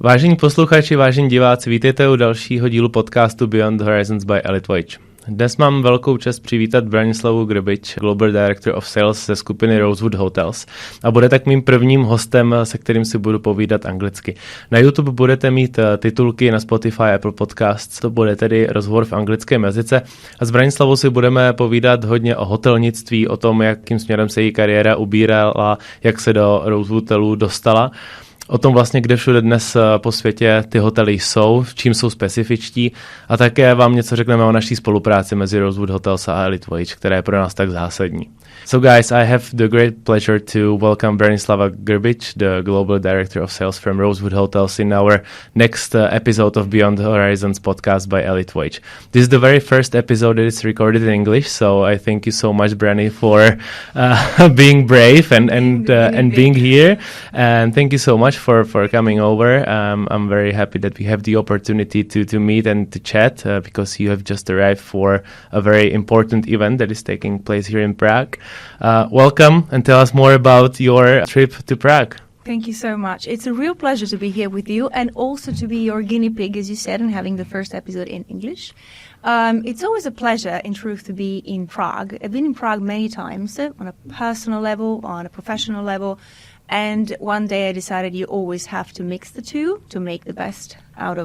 Vážení posluchači, vážení diváci, vítejte u dalšího dílu podcastu Beyond Horizons by Elite Voyage. Dnes mám velkou čest přivítat Branislavu Grbić, Global Director of Sales ze skupiny Rosewood Hotels. A bude tak mým prvním hostem, se kterým si budu povídat anglicky. Na YouTube budete mít titulky, na Spotify, Apple Podcasts, to bude tedy rozhovor v anglickém jazyce. A s Branislavou si budeme povídat hodně o hotelnictví, o tom, jakým směrem se její kariéra ubírala, jak se do Rosewood hotelů dostala. O tom vlastně, kde všude dnes po světě ty hotely jsou, v čím jsou specifičtí a také vám něco řekneme o naší spolupráci mezi Rosewood Hotels a Elite Voyage, která je pro nás tak zásadní. So guys, I have the great pleasure to welcome Branislava Grbić, the Global Director of Sales from Rosewood Hotels in our next episode of Beyond Horizons podcast by Elite Voyage. This is the very first episode that is recorded in English, so I thank you so much, Brani, for being brave and being here. And thank you so much for coming over. I'm very happy that we have the opportunity to meet and to chat because you have just arrived for a very important event that is taking place here in Prague. Welcome and tell us more about your trip to Prague. Thank you so much. It's a real pleasure to be here with you and also to be your guinea pig, as you said, and having the first episode in English. It's always a pleasure, in truth, to be in Prague. I've been in Prague many times on a personal level, on a professional level. And one day I decided you always have to mix the two to make the best out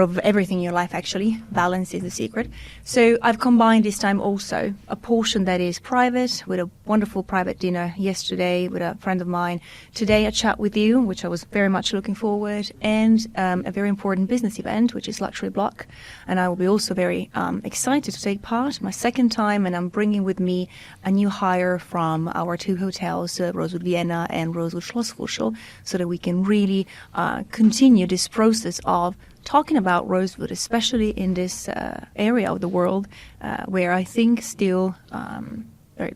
of everything in your life, actually. Balance is the secret. So I've combined this time also a portion that is private, with a wonderful private dinner yesterday with a friend of mine. Today a chat with you, which I was very much looking forward, and a very important business event, which is Luxury Block. And I will be also very excited to take part, my second time, and I'm bringing with me a new hire from our two hotels, Rosewood Vienna and Rosewood Schlossviertel, so that we can really continue this process of talking about Rosewood, especially in this area of the world where I think still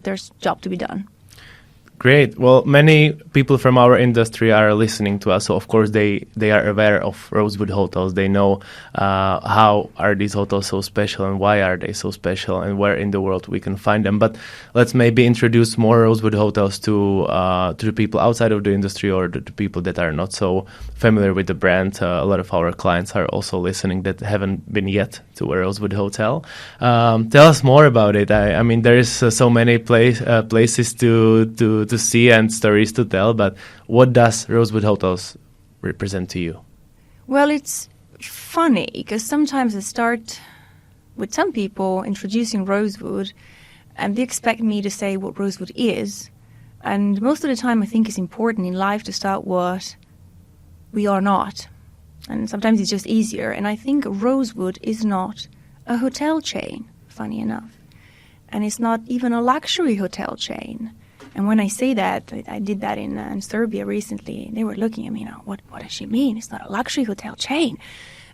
there's job to be done. Great. Well, many people from our industry are listening to us, so of course they are aware of Rosewood Hotels. They know how are these hotels so special and why are they so special and where in the world we can find them. But let's maybe introduce more Rosewood Hotels to the people outside of the industry or the people that are not so familiar with the brand. A lot of our clients are also listening that haven't been yet to a Rosewood Hotel. Tell us more about it. I mean, there is so many places to see and stories to tell, but what does Rosewood Hotels represent to you? Well, it's funny because sometimes I start with some people introducing Rosewood and they expect me to say what Rosewood is, and most of the time I think it's important in life to start what we are not, and sometimes it's just easier. And I think Rosewood is not a hotel chain, funny enough, and it's not even a luxury hotel chain. And when I say that, I did that in Serbia recently, they were looking at me, what does she mean? It's not a luxury hotel chain.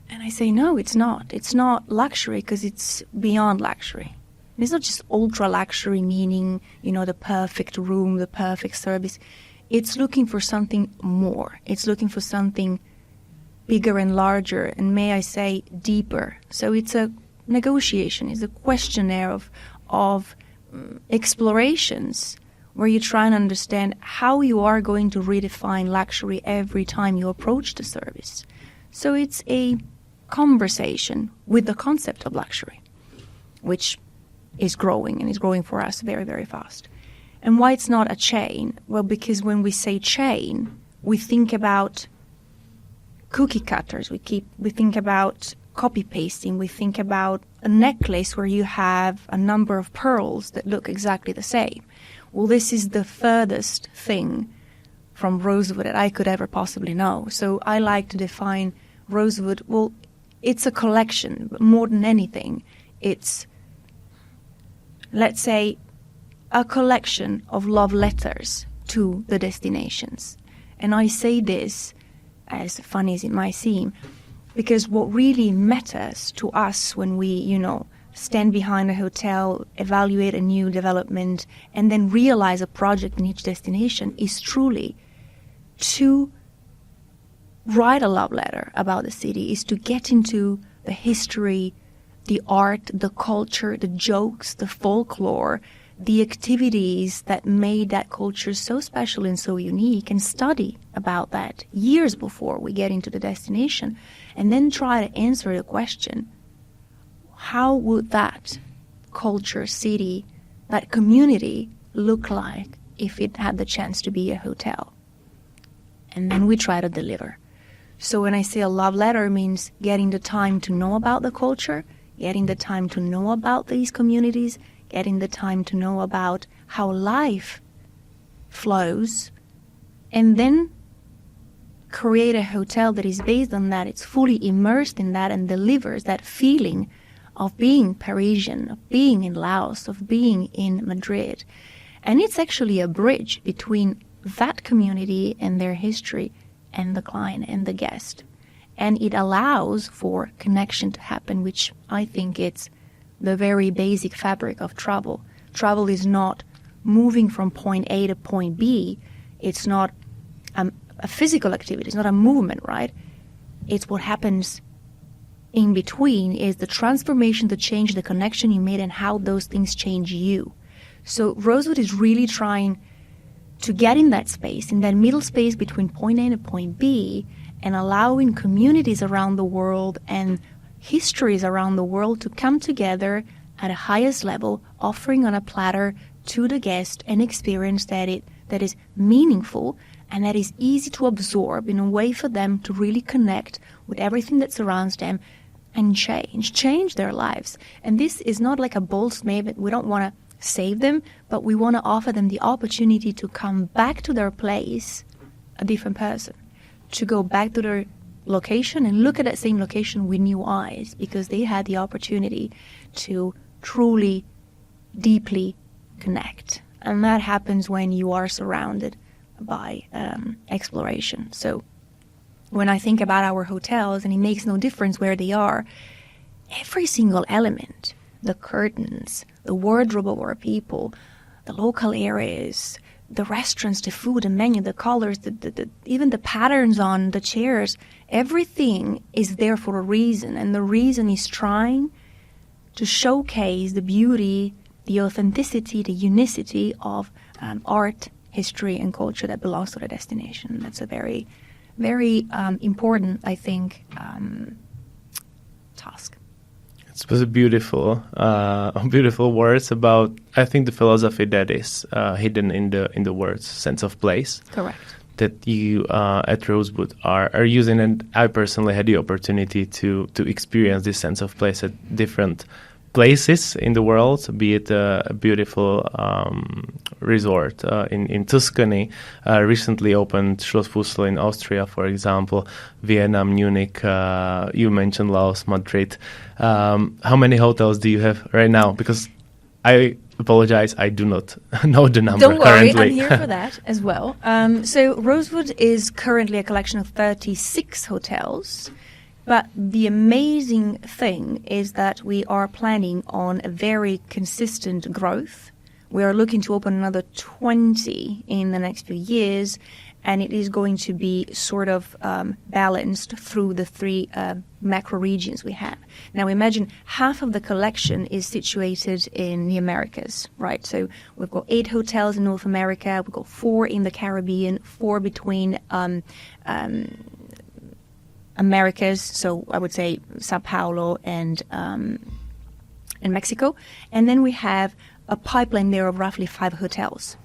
And I say, no, it's not. It's not luxury because it's beyond luxury. It's not just ultra luxury, meaning, the perfect room, the perfect service. It's looking for something more. It's looking for something bigger and larger, and may I say, deeper. So it's a negotiation, it's a questionnaire of explorations, where you try and understand how you are going to redefine luxury every time you approach the service. So it's a conversation with the concept of luxury, which is growing, and is growing for us very, very fast. And why it's not a chain? Well, because when we say chain, we think about cookie cutters, we think about copy pasting, we think about a necklace where you have a number of pearls that look exactly the same. Well, this is the furthest thing from Rosewood that I could ever possibly know. So I like to define Rosewood, well, it's a collection, but more than anything, it's, let's say, a collection of love letters to the destinations. And I say this, as funny as it might seem, because what really matters to us when we, stand behind a hotel, evaluate a new development, and then realize a project in each destination is truly to write a love letter about the city, is to get into the history, the art, the culture, the jokes, the folklore, the activities that made that culture so special and so unique, and study about that years before we get into the destination, and then try to answer the question, how would that culture, city, that community look like if it had the chance to be a hotel? And then we try to deliver. So when I say a love letter, means getting the time to know about the culture, getting the time to know about these communities, getting the time to know about how life flows, and then create a hotel that is based on that, it's fully immersed in that and delivers that feeling of being Parisian, of being in Laos, of being in Madrid. And it's actually a bridge between that community and their history and the client and the guest. And it allows for connection to happen, which I think it's the very basic fabric of travel. Travel is not moving from point A to point B. It's not a physical activity. It's not a movement, right? It's what happens in between, is the transformation, the change, the connection you made, and how those things change you. So Rosewood is really trying to get in that space, in that middle space between point A and point B, and allowing communities around the world and histories around the world to come together at a highest level, offering on a platter to the guest an experience that is meaningful and that is easy to absorb, in a way for them to really connect with everything that surrounds them and change their lives. And this is not like a bold statement. We don't want to save them, but we want to offer them the opportunity to come back to their place a different person, to go back to their location and look at that same location with new eyes, because they had the opportunity to truly, deeply connect. And that happens when you are surrounded by exploration. So when I think about our hotels, and it makes no difference where they are, every single element, the curtains, the wardrobe of our people, the local areas, the restaurants, the food, the menu, the colors, even the patterns on the chairs, everything is there for a reason. And the reason is trying to showcase the beauty, the authenticity, the unicity of art, history, and culture that belongs to the destination. That's a very, very important, I think, task. It was a beautiful words about, I think, the philosophy that is hidden in the words sense of place. Correct. That you at Rosewood are using, and I personally had the opportunity to experience this sense of place at different places in the world, be it a beautiful resort in Tuscany, recently opened Schloss Fussel in Austria, for example, Vienna, Munich, you mentioned Laos, Madrid. How many hotels do you have right now? Because I apologize, I do not know the number. Don't worry, currently. I'm here for that as well. So Rosewood is currently a collection of 36 hotels. But the amazing thing is that we are planning on a very consistent growth. We are looking to open another 20 in the next few years, and it is going to be sort of balanced through the three macro regions we have. Now imagine half of the collection is situated in the Americas, right? So we've got 8 hotels in North America, we've got 4 in the Caribbean, 4 between Americas, so I would say Sao Paulo and Mexico. And then we have a pipeline there of roughly 5 hotels.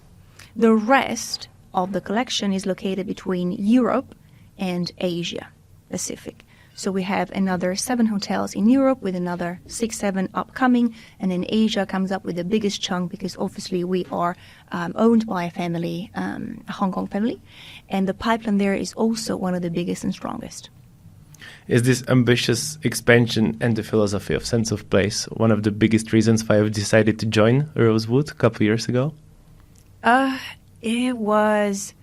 The rest of the collection is located between Europe and Asia Pacific. So we have another 7 hotels in Europe with another 6, 7 upcoming, and then Asia comes up with the biggest chunk because obviously we are owned by a family, a Hong Kong family, and the pipeline there is also one of the biggest and strongest. Is this ambitious expansion and the philosophy of sense of place one of the biggest reasons why you decided to join Rosewood a couple of years ago? It was,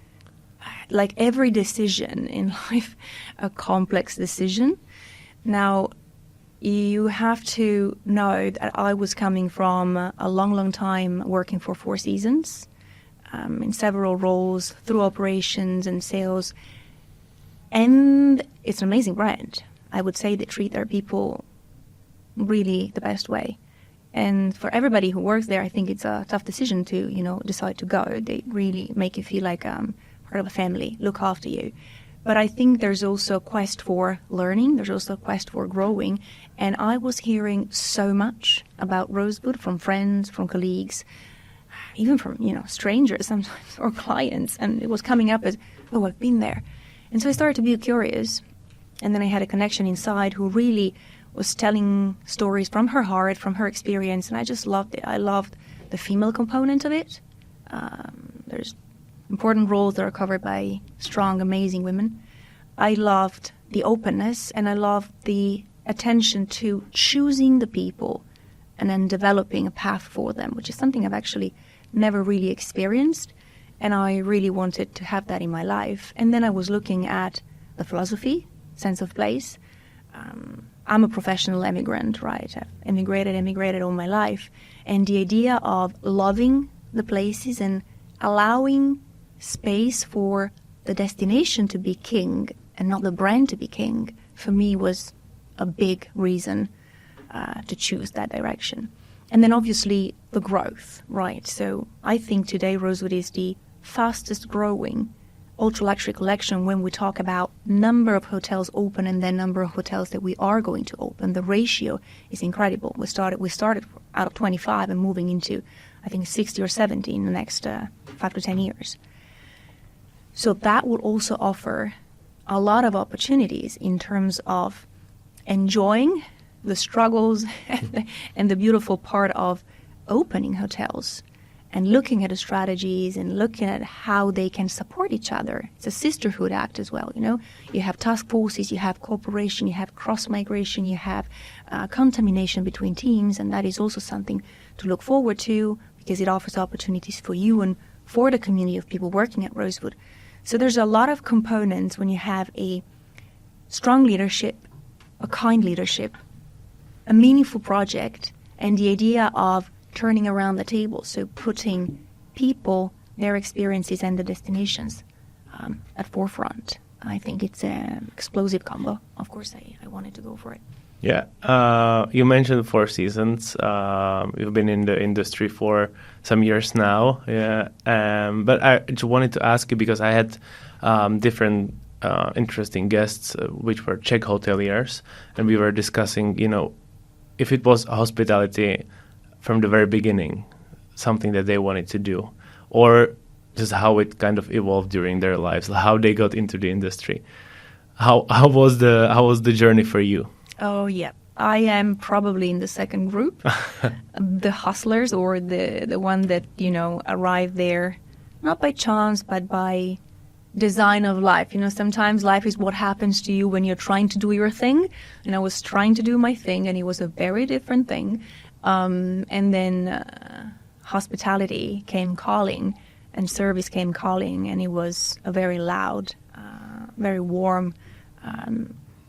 like every decision in life, a complex decision. Now, you have to know that I was coming from a long, long time working for Four Seasons in several roles through operations and sales. And it's an amazing brand. I would say they treat their people really the best way. And for everybody who works there, I think it's a tough decision to, decide to go. They really make you feel like part of a family, look after you. But I think there's also a quest for learning. There's also a quest for growing. And I was hearing so much about Rosewood from friends, from colleagues, even from, strangers sometimes or clients. And it was coming up as, oh, I've been there. And so I started to be curious. And then I had a connection inside who really was telling stories from her heart, from her experience. And I just loved it. I loved the female component of it. There's important roles that are covered by strong, amazing women. I loved the openness, and I loved the attention to choosing the people and then developing a path for them, which is something I've actually never really experienced, and I really wanted to have that in my life. And then I was looking at the philosophy, sense of place. I'm a professional immigrant, right? I've emigrated all my life, and the idea of loving the places and allowing space for the destination to be king and not the brand to be king, for me was a big reason to choose that direction. And then obviously the growth, right? So I think today Rosewood is the fastest growing ultra-luxury collection when we talk about number of hotels open and then number of hotels that we are going to open. The ratio is incredible. We started out of 25 and moving into, I think, 60 or 70 in the next 5 to 10 years. So that will also offer a lot of opportunities in terms of enjoying the struggles and the beautiful part of opening hotels and looking at the strategies and looking at how they can support each other. It's a sisterhood act as well, You have task forces, you have cooperation, you have cross-migration, you have contamination between teams, and that is also something to look forward to because it offers opportunities for you and for the community of people working at Rosewood. So there's a lot of components when you have a strong leadership, a kind leadership, a meaningful project, and the idea of turning around the table, so putting people, their experiences, and the destinations at forefront. I think it's an explosive combo. Of course, I wanted to go for it. Yeah, you mentioned Four Seasons. You've been in the industry for some years now. Yeah, but I just wanted to ask you because I had different interesting guests, which were Czech hoteliers, and we were discussing, if it was hospitality from the very beginning, something that they wanted to do, or just how it kind of evolved during their lives, how they got into the industry. How was the journey for you? Oh, yeah. I am probably in the second group, the hustlers, or the one that, arrived there, not by chance, but by design of life. Sometimes life is what happens to you when you're trying to do your thing. And I was trying to do my thing, and it was a very different thing. And then hospitality came calling, and service came calling, and it was a very loud, very warm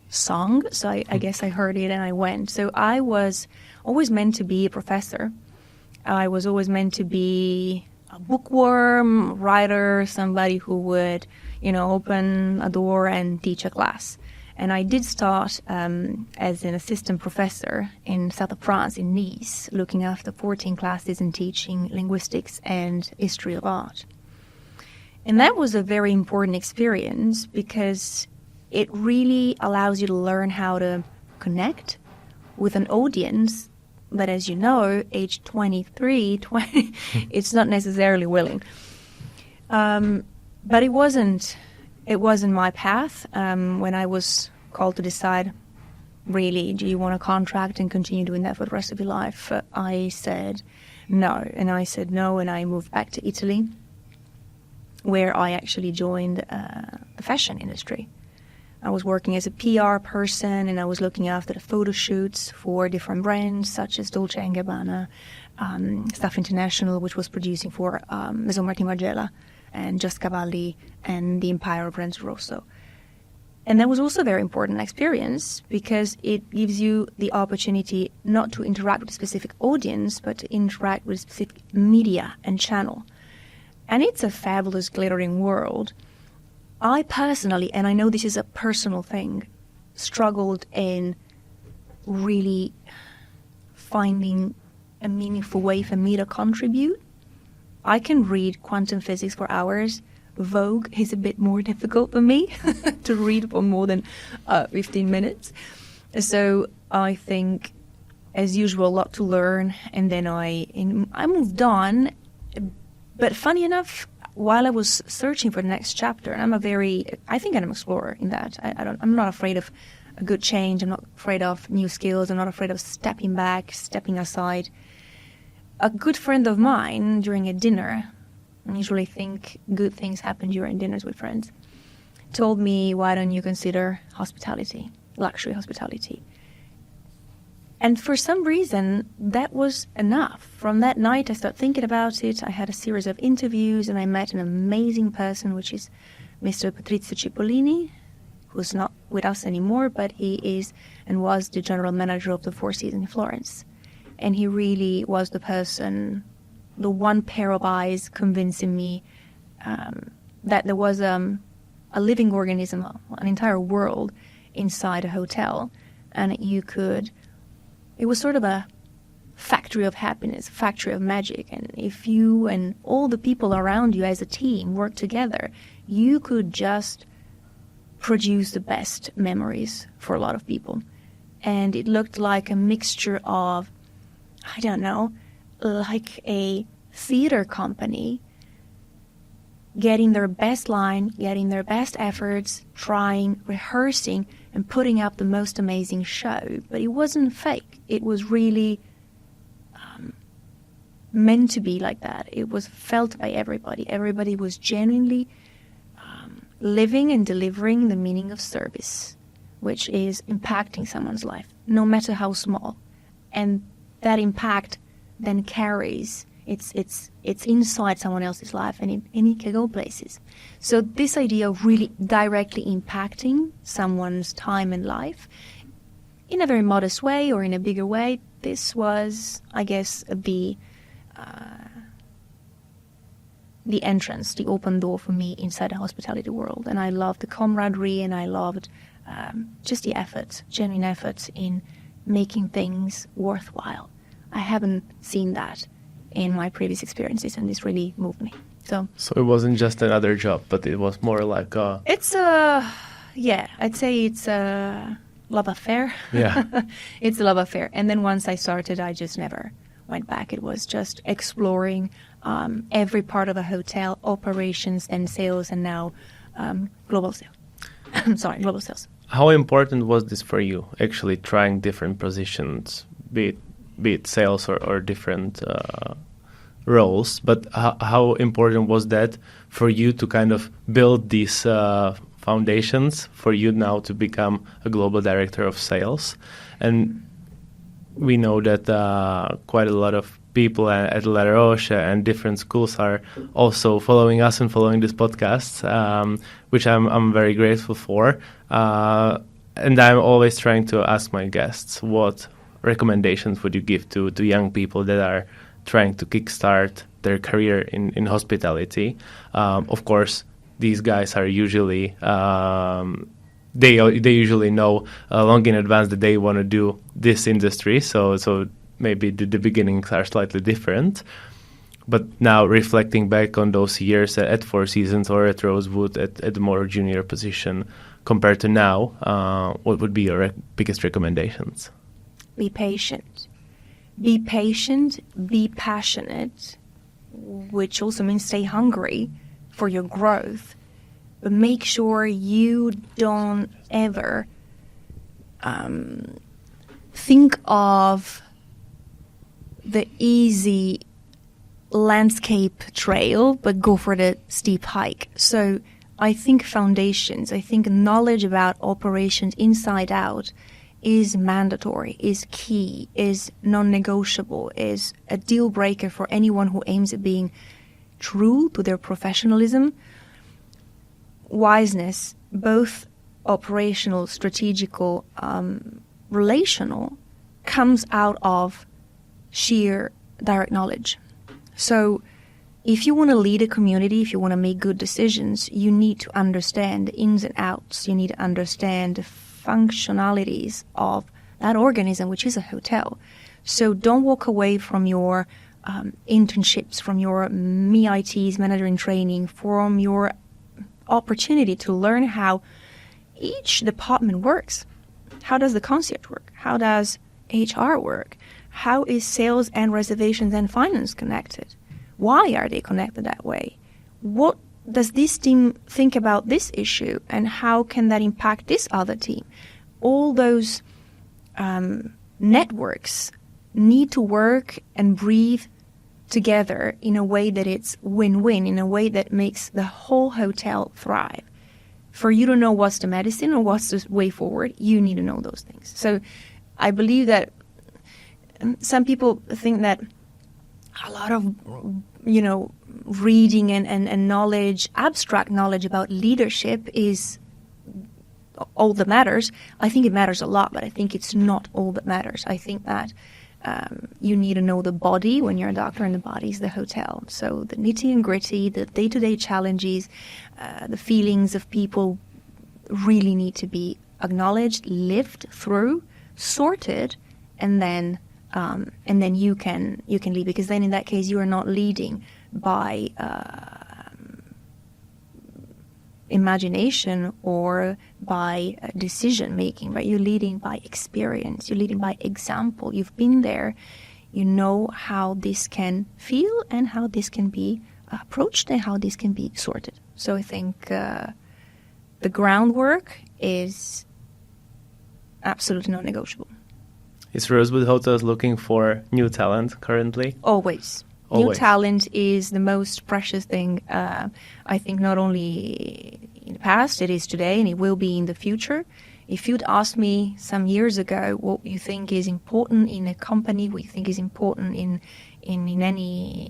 song. So I guess I heard it and I went. So I was always meant to be a professor. I was always meant to be a bookworm, writer, somebody who would, open a door and teach a class. And I did start as an assistant professor in south of France, in Nice, looking after 14 classes and teaching linguistics and history of art. And that was a very important experience because it really allows you to learn how to connect with an audience that, as you know, age 20, it's not necessarily willing. But it wasn't my path. When I was called to decide, really, do you want a contract and continue doing that for the rest of your life? I said no. And I said no, and I moved back to Italy, where I actually joined the fashion industry. I was working as a PR person, and I was looking after the photo shoots for different brands, such as Dolce & Gabbana, Stuff International, which was producing for Maison Martin Margiela, and Just Cavalli, and the Empire of Renzo Rosso. And that was also a very important experience because it gives you the opportunity not to interact with a specific audience, but to interact with a specific media and channel. And it's a fabulous, glittering world. I personally, and I know this is a personal thing, struggled in really finding a meaningful way for me to contribute. I can read quantum physics for hours. Vogue is a bit more difficult for me to read for more than 15 minutes. So I think, as usual, a lot to learn. And then I moved on. But funny enough, while I was searching for the next chapter, and I think I'm an explorer in that. I'm not afraid of a good change. I'm not afraid of new skills. I'm not afraid of stepping back, stepping aside. A good friend of mine during a dinner, I usually think good things happen during dinners with friends, told me, why don't you consider hospitality, luxury hospitality? And for some reason, that was enough. From that night, I started thinking about it. I had a series of interviews, and I met an amazing person, which is Mr. Patrizio Cipollini, who's not with us anymore, but he is and was the general manager of the Four Seasons in Florence. And he really was the person, the one pair of eyes convincing me that there was a living organism, an entire world inside a hotel. And it was sort of a factory of happiness, factory of magic. And if you and all the people around you as a team work together, you could just produce the best memories for a lot of people. And it looked like a mixture of, I don't know, like a theater company getting their best line, getting their best efforts, trying, rehearsing, and putting up the most amazing show. But it wasn't fake. It was really meant to be like that. It was felt by everybody. Everybody was genuinely living and delivering the meaning of service, which is impacting someone's life, no matter how small. And that impact then carries, it's inside someone else's life, and it can go places. So this idea of really directly impacting someone's time and life in a very modest way or in a bigger way, this was, I guess, the entrance, the open door for me inside the hospitality world. And I loved the camaraderie, and I loved just the effort, genuine effort in making things worthwhile. I haven't seen that in my previous experiences, and this really moved me. So it wasn't just another job, but it was more like a... I'd say it's a love affair. Yeah. It's a love affair. And then once I started, I just never went back. It was just exploring every part of a hotel, operations and sales, and now global sales. Global sales. How important was this for you, actually trying different positions, be it sales or different roles? But how important was that for you to kind of build these foundations for you now to become a global director of sales? And we know that quite a lot of people at La Roche and different schools are also following us and following this podcast, which I'm very grateful for. And I'm always trying to ask my guests, what recommendations would you give to young people that are trying to kickstart their career in hospitality? Of course, these guys are usually they usually know long in advance that they want to do this industry, so maybe the beginnings are slightly different. But now reflecting back on those years at Four Seasons or at Rosewood at a more junior position compared to now, what would be your biggest recommendations? Be patient. Be patient, be passionate, which also means stay hungry for your growth. But make sure you don't ever think of the easy landscape trail, but go for the steep hike. So I think foundations, I think knowledge about operations inside out is mandatory, is key, is non-negotiable, is a deal breaker for anyone who aims at being true to their professionalism. Wiseness, both operational, strategical, relational, comes out of sheer direct knowledge. So if you want to lead a community, if you want to make good decisions, you need to understand the ins and outs. You need to understand the functionalities of that organism, which is a hotel. So don't walk away from your internships, from your MIT's manager in training, from your opportunity to learn how each department works. How does the concierge work? How does HR work? How is sales and reservations and finance connected? Why are they connected that way? What does this team think about this issue, and how can that impact this other team? All those networks need to work and breathe together in a way that it's win-win, in a way that makes the whole hotel thrive. For you to know what's the medicine or what's the way forward, you need to know those things. So I believe that some people think that a lot of, reading and knowledge, abstract knowledge about leadership is all that matters. I think it matters a lot, but I think it's not all that matters. I think that you need to know the body when you're a doctor, and the body is the hotel. So the nitty and gritty, the day-to-day challenges, the feelings of people really need to be acknowledged, lived through, sorted, and then you can lead, because then in that case you are not leading by imagination or by decision making, right? You're leading by experience, you're leading by example. You've been there, you know how this can feel and how this can be approached and how this can be sorted. So I think the groundwork is absolutely non-negotiable. Is Rosewood Hotels looking for new talent currently? Always. New talent is the most precious thing, I think, not only in the past, it is today, and it will be in the future. If you'd asked me some years ago what you think is important in a company, what you think is important in any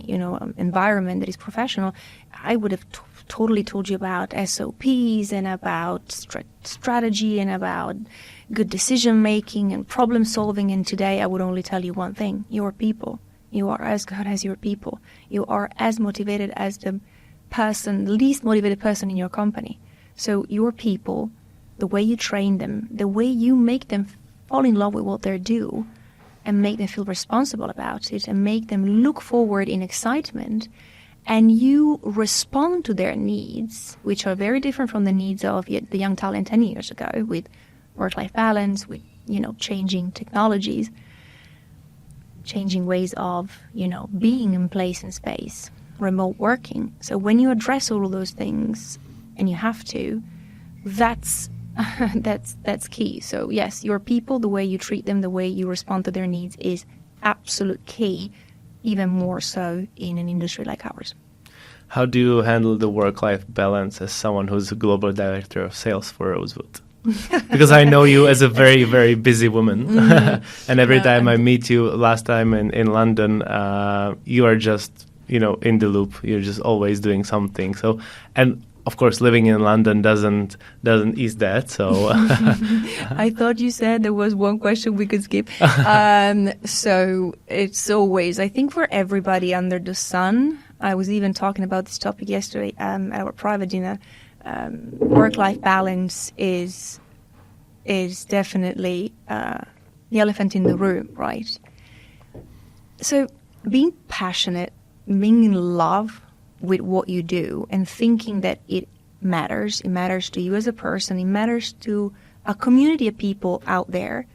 environment that is professional, I would have totally told you about SOPs and about strategy and about good decision making and problem solving. And today I would only tell you one thing: your people. You are as good as your people. You are as motivated as the least motivated person in your company. So your people, the way you train them, the way you make them fall in love with what they do and make them feel responsible about it and make them look forward in excitement, and you respond to their needs, which are very different from the needs of the young talent 10 years ago, with work-life balance, with, changing technologies, changing ways of, being in place and space, remote working. So when you address all of those things, and you have to, that's key. So yes, your people, the way you treat them, the way you respond to their needs is absolute key, even more so in an industry like ours. How do you handle the work-life balance as someone who's a global director of sales for Rosewood? Because I know you as a very, very busy woman. And every time I meet you, last time in London, you are just, in the loop. You're just always doing something. So, and of course, living in London doesn't ease that. So I thought you said there was one question we could skip. So it's always, I think, for everybody under the sun. I was even talking about this topic yesterday at our private dinner. Work-life balance is definitely the elephant in the room, right? So being passionate, being in love with what you do, and thinking that it matters to you as a person, it matters to a community of people out there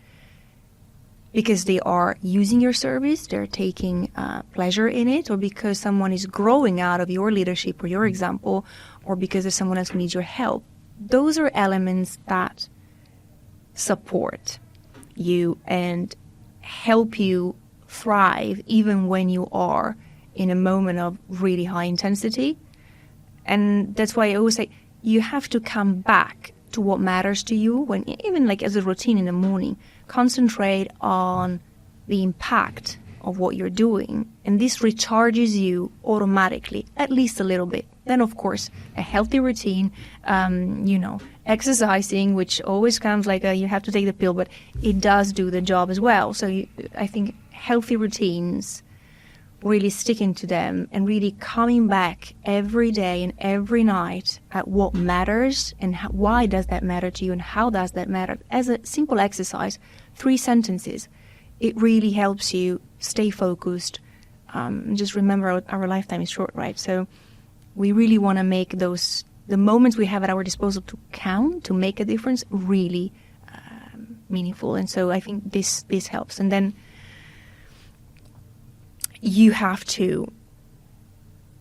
because they are using your service, they're taking pleasure in it, or because someone is growing out of your leadership or your example, or because there's someone else who needs your help. Those are elements that support you and help you thrive even when you are in a moment of really high intensity. And that's why I always say you have to come back to what matters to you, when even like as a routine in the morning, concentrate on the impact of what you're doing, and this recharges you automatically, at least a little bit. Then, of course, a healthy routine, exercising, which always comes like you have to take the pill, but it does do the job as well. So I think healthy routines, really sticking to them and really coming back every day and every night at what matters and why does that matter to you and how does that matter. As a simple exercise, 3 sentences. it really helps you stay focused. Just remember our lifetime is short, right? So we really want to make the moments we have at our disposal to count, to make a difference, really meaningful. And so I think this helps. And then you have to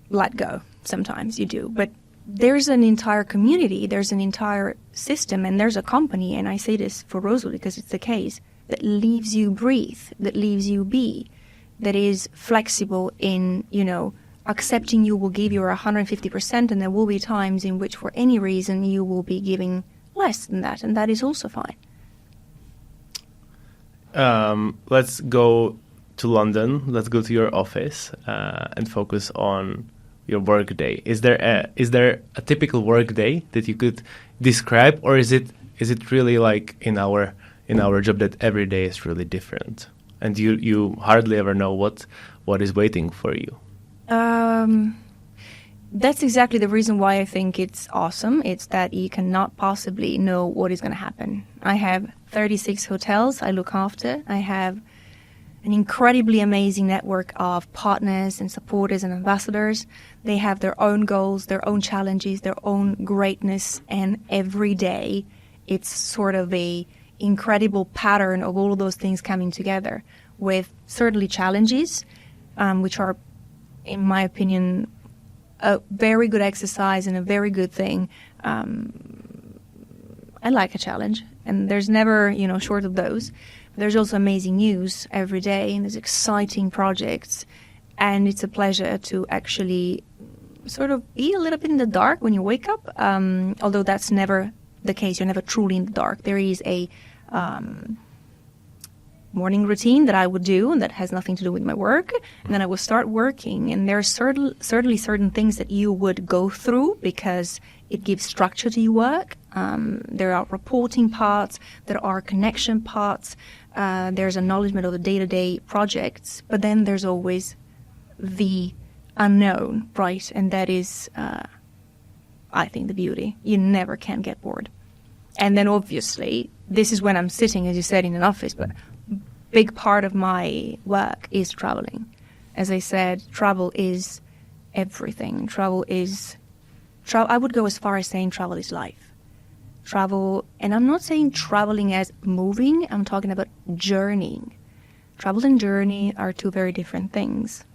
let go. Sometimes you do. But there's an entire community, there's an entire system, and there's a company, and I say this for Rosewood because it's the case, that leaves you breathe, that leaves you be, that is flexible in, accepting you will give your 150%, and there will be times in which for any reason you will be giving less than that, and that is also fine. Let's go to London. Let's go to your office and focus on your work day. Is there a typical work day that you could describe, or is it really like in our job that every day is really different, and you hardly ever know what is waiting for you? That's exactly the reason why I think it's awesome. It's that you cannot possibly know what is going to happen. I have 36 hotels I look after. I have an incredibly amazing network of partners and supporters and ambassadors. They have their own goals, their own challenges, their own greatness, and every day it's sort of a incredible pattern of all of those things coming together, with certainly challenges, which are, in my opinion, a very good exercise and a very good thing. I like a challenge, and there's never, short of those. There's also amazing news every day, and there's exciting projects, and it's a pleasure to actually sort of be a little bit in the dark when you wake up, although that's never the case. You're never truly in the dark. There is a morning routine that I would do, and that has nothing to do with my work, and then I will start working, and there are certainly certain things that you would go through because it gives structure to your work. There are reporting parts, there are connection parts, there's acknowledgement of the day-to-day projects, but then there's always the unknown, right? And that is, I think, the beauty. You never can get bored. And then obviously, this is when I'm sitting, as you said, in an office, but big part of my work is traveling. As I said, travel is everything. I would go as far as saying travel is life. Travel, and I'm not saying traveling as moving, I'm talking about journeying. Travel and journey are two very different things.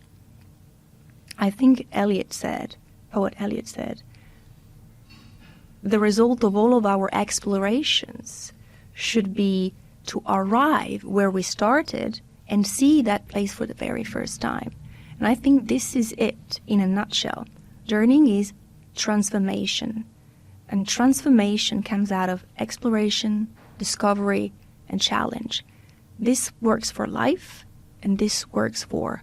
I think poet Eliot said, the result of all of our explorations should be to arrive where we started and see that place for the very first time. And I think this is it in a nutshell. Journeying is transformation. And transformation comes out of exploration, discovery, and challenge. This works for life, and this works for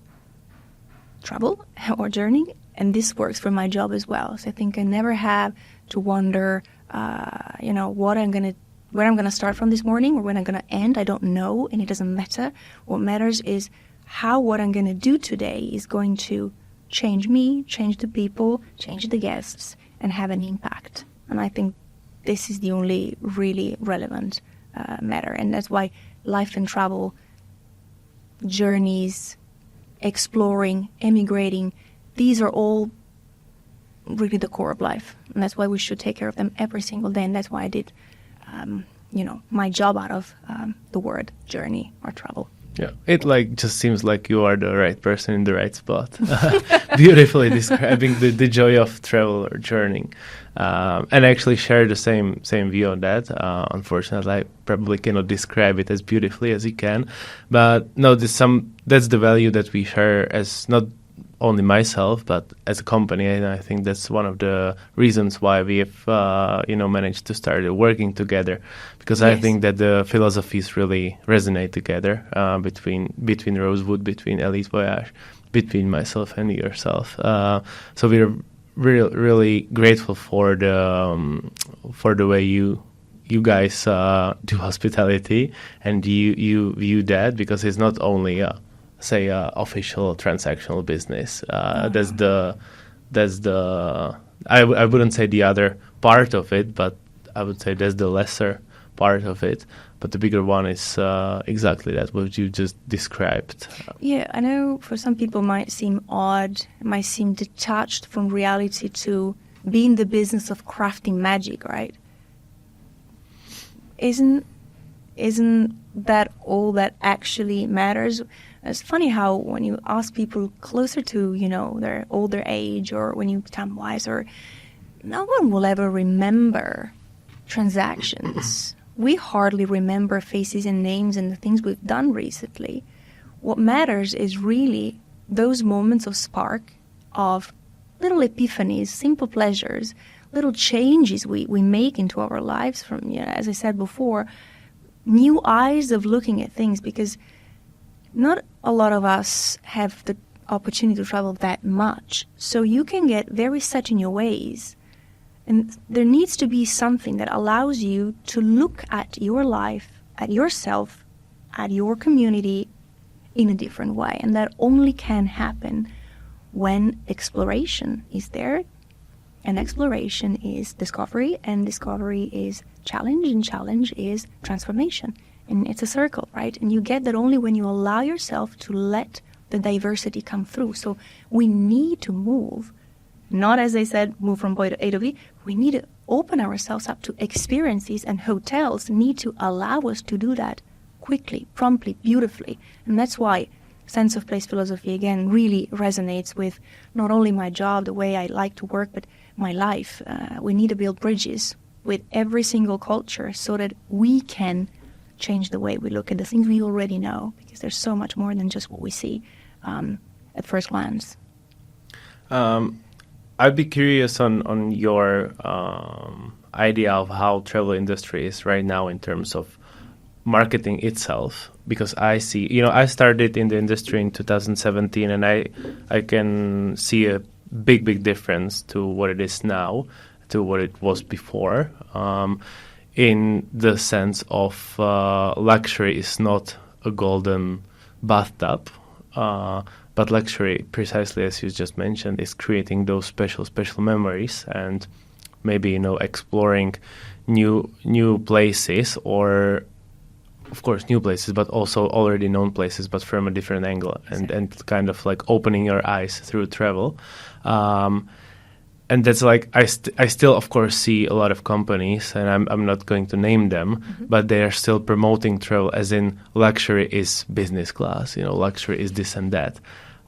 travel or journeying, and this works for my job as well. So I think I never have to wonder, where I'm going to start from this morning or when I'm going to end. I don't know, and it doesn't matter. What matters is how what I'm going to do today is going to change me, change the people, change the guests, and have an impact. And I think this is the only really relevant matter. And that's why life and travel, journeys, exploring, emigrating, these are all really the core of life. And that's why we should take care of them every single day. And that's why I did my job out of the word journey or travel. Yeah, it just seems like you are the right person in the right spot. Beautifully describing the joy of travel or journeying. And I actually share the same view on that. Unfortunately, I probably cannot describe it as beautifully as you can. But no, that's the value that we share as not only myself, but as a company, and I think that's one of the reasons why we have, managed to start working together, because yes. I think that the philosophies really resonate together between Rosewood, between Elite Voyage, between myself and yourself. So we're really grateful for the way you guys do hospitality, and you view that, because it's not only official transactional business. That's the I wouldn't say the other part of it, but I would say that's the lesser part of it, but the bigger one is exactly that, what you just described. Yeah, I know for some people it might seem odd, it might seem detached from reality to be in the business of crafting magic, right? Isn't that all that actually matters? It's funny how when you ask people closer to, their older age, or when you become wiser, no one will ever remember transactions. We hardly remember faces and names and the things we've done recently. What matters is really those moments of spark, of little epiphanies, simple pleasures, little changes we make into our lives from, as I said before, new eyes of looking at things, because not a lot of us have the opportunity to travel that much. So you can get very set in your ways. And there needs to be something that allows you to look at your life, at yourself, at your community in a different way. And that only can happen when exploration is there. And exploration is discovery, and discovery is challenge, and challenge is transformation. And it's a circle, right? And you get that only when you allow yourself to let the diversity come through. So we need to move, not, as I said, move from point A to B. We need to open ourselves up to experiences, and hotels need to allow us to do that quickly, promptly, beautifully. And that's why sense of place philosophy, again, really resonates with not only my job, the way I like to work, but my life. We need to build bridges with every single culture so that we can change the way we look at the things we already know, because there's so much more than just what we see at first glance. I'd be curious on your idea of how travel industry is right now in terms of marketing itself, because I see, I started in the industry in 2017, and I can see a big difference to what it is now to what it was before, in the sense of luxury is not a golden bathtub, but luxury, precisely as you just mentioned, is creating those special memories, and maybe exploring new places, or of course new places, but also already known places, but from a different angle, and kind of like opening your eyes through travel. And that's like I still of course see a lot of companies, and I'm not going to name them, but they are still promoting travel as in luxury is business class, luxury is this and that.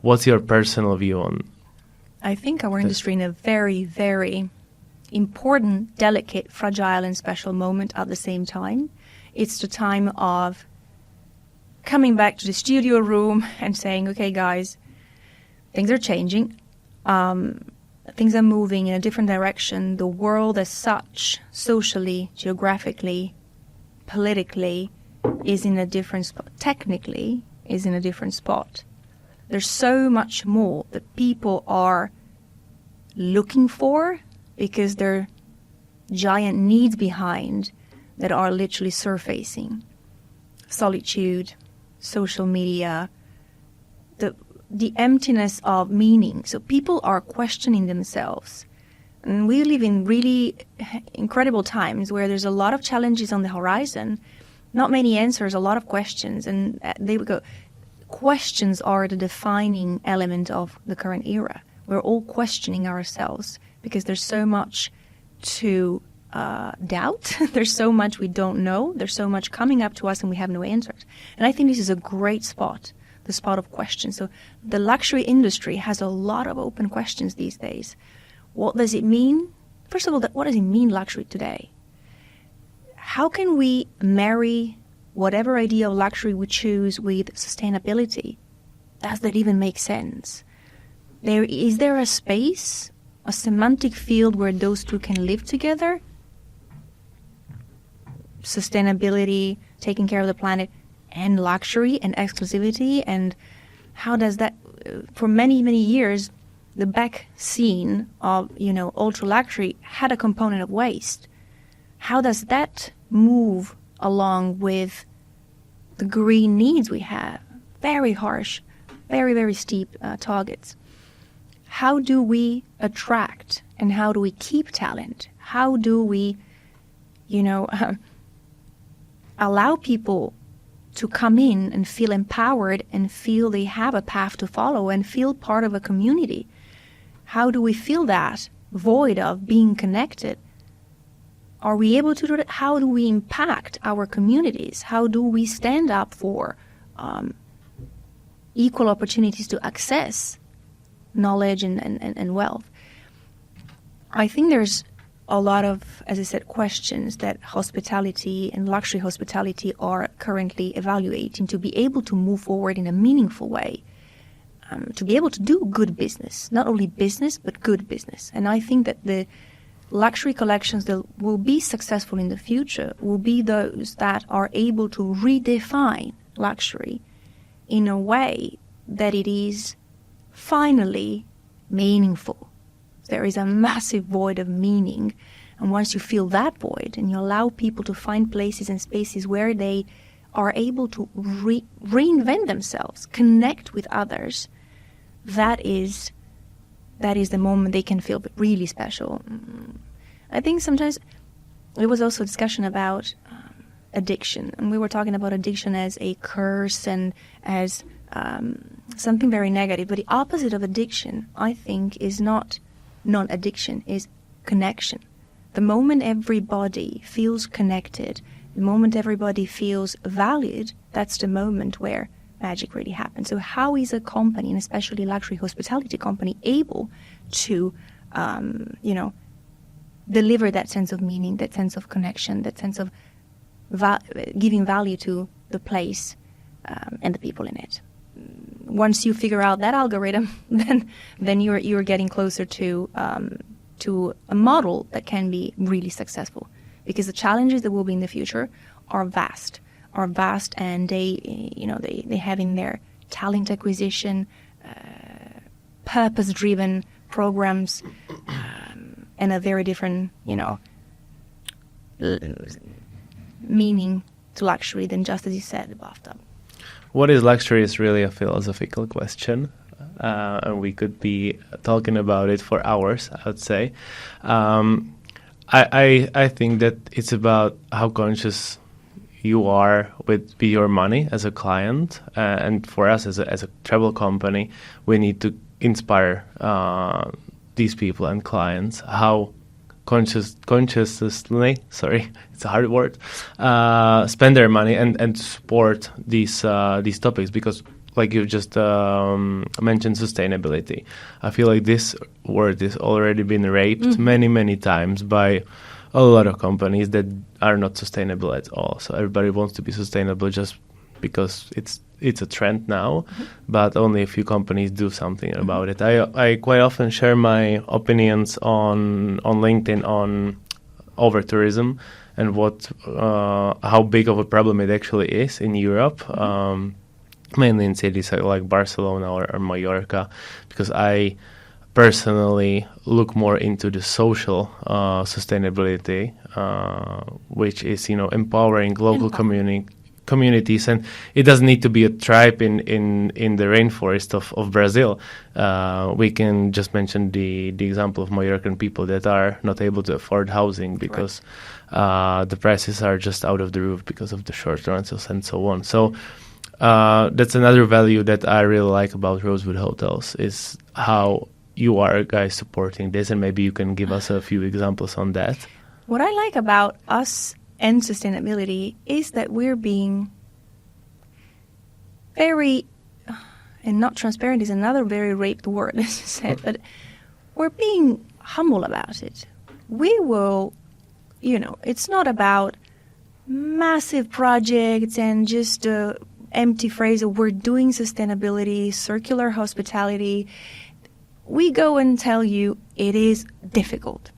What's your personal view on? I think our industry in a very, very important, delicate, fragile and special moment at the same time. It's the time of coming back to the studio room and saying, okay, guys, things are changing. Things are moving in a different direction. The world as such, socially, geographically, politically, is in a different spot. Technically, is in a different spot. There's so much more that people are looking for, because there are giant needs behind that are literally surfacing. Solitude, social media, the emptiness of meaning. So people are questioning themselves. And we live in really incredible times where there's a lot of challenges on the horizon, not many answers, a lot of questions. And they would go, questions are the defining element of the current era. We're all questioning ourselves because there's so much to doubt. There's so much we don't know. There's so much coming up to us and we have no answers. And I think this is a great spot, the spot of questions. So the luxury industry has a lot of open questions these days. What does it mean? First of all, what does it mean, luxury today? How can we marry whatever idea of luxury we choose with sustainability? Does that even make sense? Is there a space, a semantic field where those two can live together? Sustainability, taking care of the planet, and luxury and exclusivity. And how does that, for many, many years, the back scene of, ultra luxury had a component of waste. How does that move along with the green needs we have? Very harsh, very, very steep targets. How do we attract and how do we keep talent? How do we, allow people to come in and feel empowered and feel they have a path to follow and feel part of a community? How do we fill that void of being connected? Are we able to do that? How do we impact our communities? How do we stand up for equal opportunities to access knowledge and wealth? I think there's a lot of, as I said, questions that hospitality and luxury hospitality are currently evaluating to be able to move forward in a meaningful way, to be able to do good business, not only business, but good business. And I think that the luxury collections that will be successful in the future will be those that are able to redefine luxury in a way that it is finally meaningful. There is a massive void of meaning, and once you fill that void and you allow people to find places and spaces where they are able to reinvent themselves, connect with others, that is the moment they can feel really special. I think sometimes there was also a discussion about addiction, and we were talking about addiction as a curse and as something very negative. But the opposite of addiction, I think, is not non-addiction, is connection. The moment everybody feels connected, the moment everybody feels valued, that's the moment where magic really happens. So how is a company, and especially luxury hospitality company, able to, deliver that sense of meaning, that sense of connection, that sense of giving value to the place and the people in it? Once you figure out that algorithm, then you're getting closer to a model that can be really successful, because the challenges that will be in the future are vast, and they have in their talent acquisition, purpose-driven programs, and a very different, meaning to luxury than just, as you said, the bathtub. What is luxury is really a philosophical question, and we could be talking about it for hours, I would say. I think that it's about how conscious you are with your money as a client, and for us as a travel company, we need to inspire these people and clients how consciously, it's a hard word, spend their money and support these topics, because like you just mentioned, sustainability. I feel like this word has already been raped many times by a lot of companies that are not sustainable at all. So everybody wants to be sustainable just because it's a trend now, but only a few companies do something about it. I quite often share my opinions on LinkedIn on over-tourism and how big of a problem it actually is in Europe, mainly in cities like Barcelona or Mallorca, because I personally look more into the social sustainability, which is empowering local communities, and it doesn't need to be a tribe in the rainforest of Brazil. We can just mention the example of Mallorcan people that are not able to afford housing because the prices are just out of the roof because of the short rentals and so on. So that's another value that I really like about Rosewood Hotels, is how you are guys supporting this, and maybe you can give us a few examples on that. What I like about us and sustainability is that we're being very, and not transparent is another very raped word, as you said, but we're being humble about it. We will, it's not about massive projects and just an empty phrase of we're doing sustainability, circular hospitality. We go and tell you it is difficult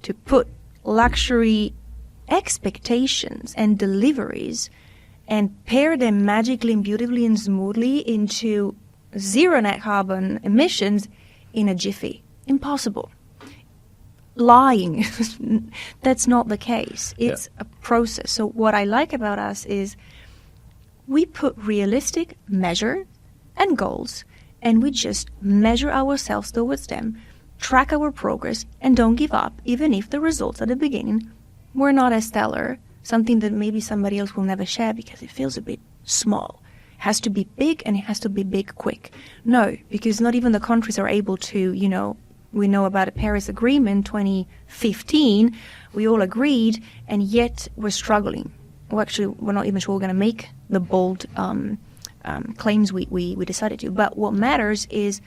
to put luxury expectations and deliveries and pair them magically and beautifully and smoothly into zero net carbon emissions in a jiffy. Impossible. Lying. That's not the case. It's a process. So what I like about us is we put realistic measure and goals, and we just measure ourselves towards them, track our progress, and don't give up, even if the results at the beginning were not as stellar something that maybe somebody else will never share because it feels a bit small. It has to be big, and it has to be big quick. No, because not even the countries are able to, we know about the Paris Agreement 2015, we all agreed, and yet we're struggling. Well, actually, we're not even sure we're going to make the bold claims we decided to. But what matters is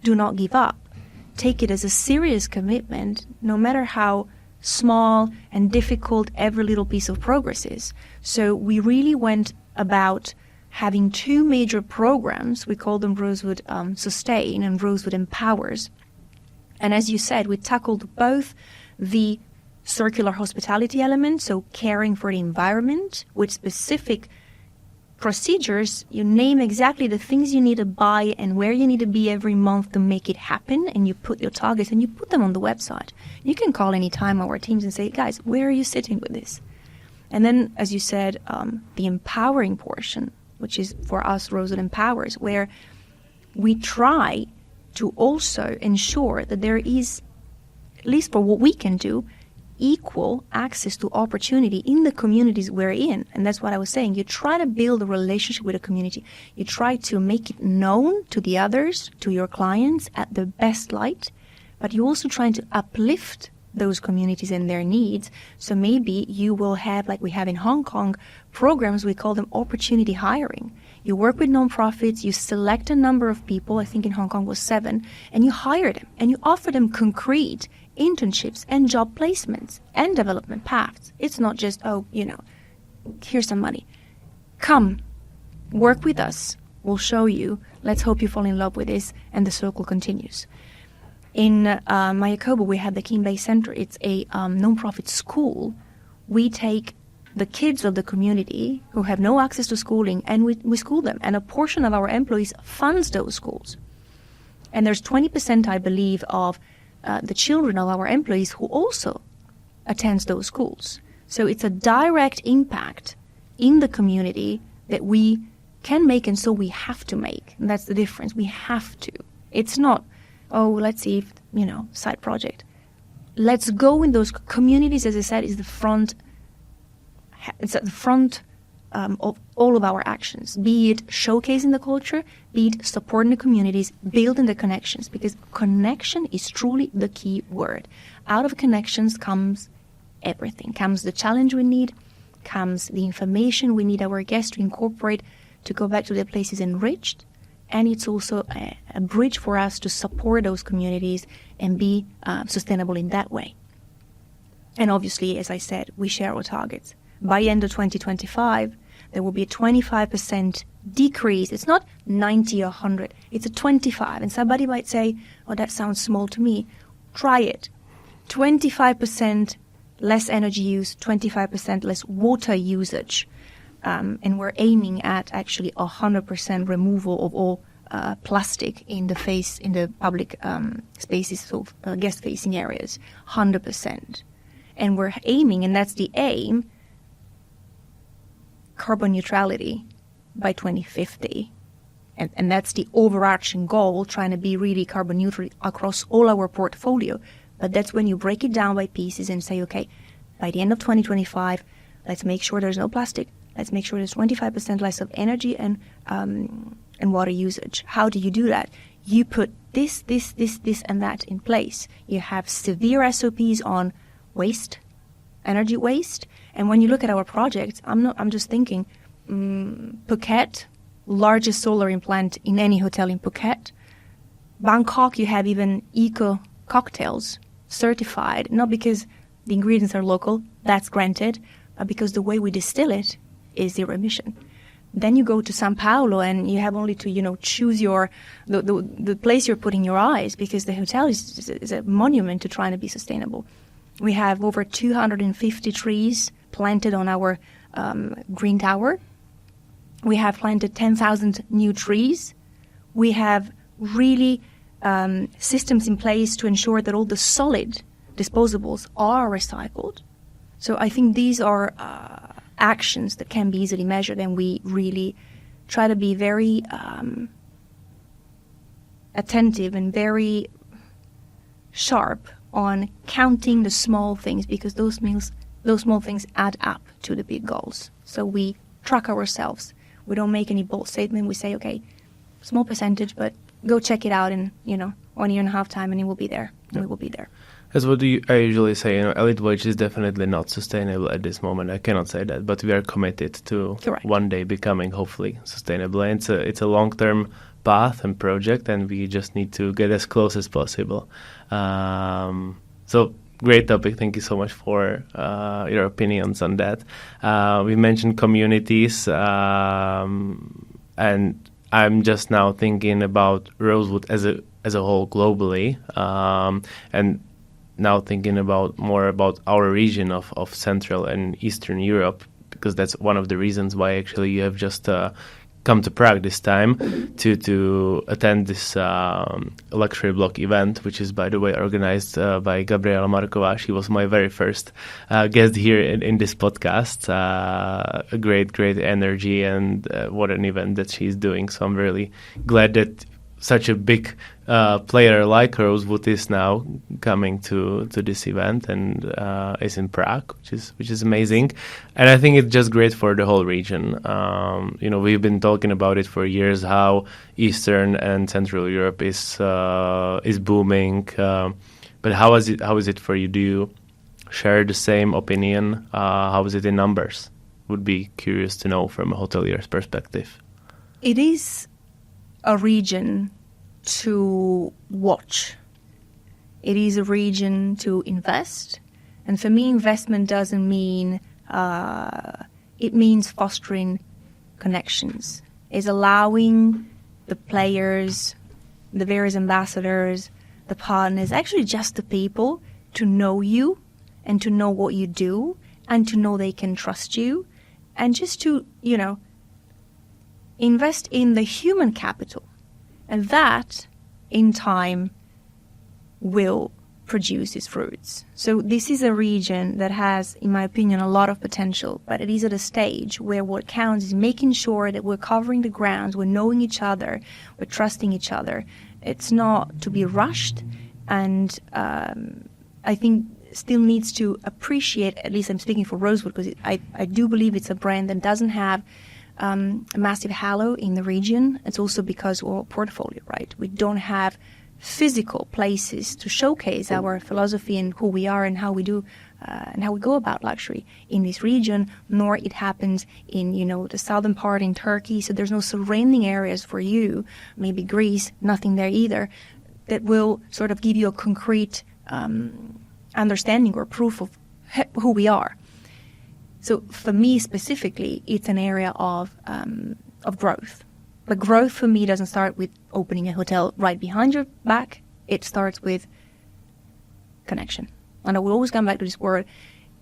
do not give up. Take it as a serious commitment, no matter how small and difficult every little piece of progress is. So we really went about having two major programs. We call them Rosewood Sustain and Rosewood Empowers. And as you said, we tackled both the circular hospitality element, so caring for the environment with specific procedures. You name exactly the things you need to buy and where you need to be every month to make it happen, and you put your targets and you put them on the website. You can call anytime our teams and say, guys, where are you sitting with this? And then, as you said, the empowering portion, which is for us Rosewood Empowers, where we try to also ensure that there is, at least for what we can do, equal access to opportunity in the communities we're in. And that's what I was saying. You try to build a relationship with a community. You try to make it known to the others, to your clients, at the best light, but you're also trying to uplift those communities and their needs. So maybe you will have, like we have in Hong Kong, programs, we call them opportunity hiring. You work with nonprofits, you select a number of people, I think in Hong Kong was 7, and you hire them and you offer them concrete internships and job placements and development paths. It's not just, here's some money. Come, work with us. We'll show you. Let's hope you fall in love with this, and the circle continues. In Mayakoba, we have the Kinbei Center. It's a non-profit school. We take the kids of the community who have no access to schooling, and we school them. And a portion of our employees funds those schools. And there's 20%, I believe, of the children of our employees who also attends those schools. So it's a direct impact in the community that we can make, and so we have to make. And that's the difference. We have to. It's not, let's see if, side project. Let's go in those communities, as I said, is the front. It's at the front of all of our actions, be it showcasing the culture, be it supporting the communities, building the connections, because connection is truly the key word. Out of connections comes everything. Comes the challenge we need, comes the information we need our guests to incorporate to go back to their places enriched, and it's also a bridge for us to support those communities and be sustainable in that way. And obviously, as I said, we share our targets. By end of 2025, there will be a 25% decrease. It's not 90 or 100. It's a 25. And somebody might say, that sounds small to me. Try it. 25% less energy use, 25% less water usage. And we're aiming at actually 100% removal of all plastic in the public spaces, so guest-facing areas, 100%. And we're aiming, and that's the aim, carbon neutrality by 2050. And that's the overarching goal, trying to be really carbon neutral across all our portfolio. But that's when you break it down by pieces and say, okay, by the end of 2025, let's make sure there's no plastic. Let's make sure there's 25% less of energy and water usage. How do you do that? You put this, and that in place. You have severe SOPs on waste, energy waste. And when you look at our projects, I'm just thinking, Phuket, largest solar implant in any hotel in Phuket. Bangkok, you have even eco cocktails certified, not because the ingredients are local, that's granted, but because the way we distill it is zero emission. Then you go to Sao Paulo and you have only to, choose the place you're putting your eyes, because the hotel is a monument to trying to be sustainable. We have over 250 trees planted on our green tower. We have planted 10,000 new trees. We have really systems in place to ensure that all the solid disposables are recycled. So I think these are actions that can be easily measured, and we really try to be very attentive and very sharp on counting the small things, because those those small things add up to the big goals. So we track ourselves. We don't make any bold statement. We say, okay, small percentage, but go check it out in, 1 year and a half time, and it will be there. And we will be there. That's what I usually say. Elite Voyage is definitely not sustainable at this moment. I cannot say that, but we are committed to one day becoming, hopefully, sustainable. And it's a long-term path and project, and we just need to get as close as possible. So great topic. Thank you so much for your opinions on that. We mentioned communities, and I'm just now thinking about Rosewood as a whole globally, and now thinking more about our region of Central and Eastern Europe, because that's one of the reasons why actually you have just come to Prague this time to attend this luxury block event, which is, by the way, organized by Gabriela Marková. She was my very first guest here in this podcast. A great energy, and what an event that she's doing. So I'm really glad that such a big player like Rosewood is now coming to this event and is in Prague, which is amazing. And I think it's just great for the whole region. We've been talking about it for years, how Eastern and Central Europe is booming. But how is it for you? Do you share the same opinion? How is it in numbers? Would be curious to know from a hotelier's perspective. It is a region to watch. It is a region to invest. And for me, investment doesn't mean, it means fostering connections. It's allowing the players, the various ambassadors, the partners, actually just the people, to know you and to know what you do and to know they can trust you, and just to, invest in the human capital. And that, in time, will produce its fruits. So this is a region that has, in my opinion, a lot of potential, but it is at a stage where what counts is making sure that we're covering the ground, we're knowing each other, we're trusting each other. It's not to be rushed, and I think still needs to appreciate, at least I'm speaking for Rosewood, because I do believe it's a brand that doesn't have a massive halo in the region. It's also because of our portfolio, right? We don't have physical places to showcase our philosophy and who we are and how we do and how we go about luxury in this region, nor it happens in, the southern part in Turkey. So there's no surrounding areas for you, maybe Greece, nothing there either, that will sort of give you a concrete understanding or proof of who we are. So for me specifically, it's an area of growth. But growth for me doesn't start with opening a hotel right behind your back. It starts with connection. And I will always come back to this word.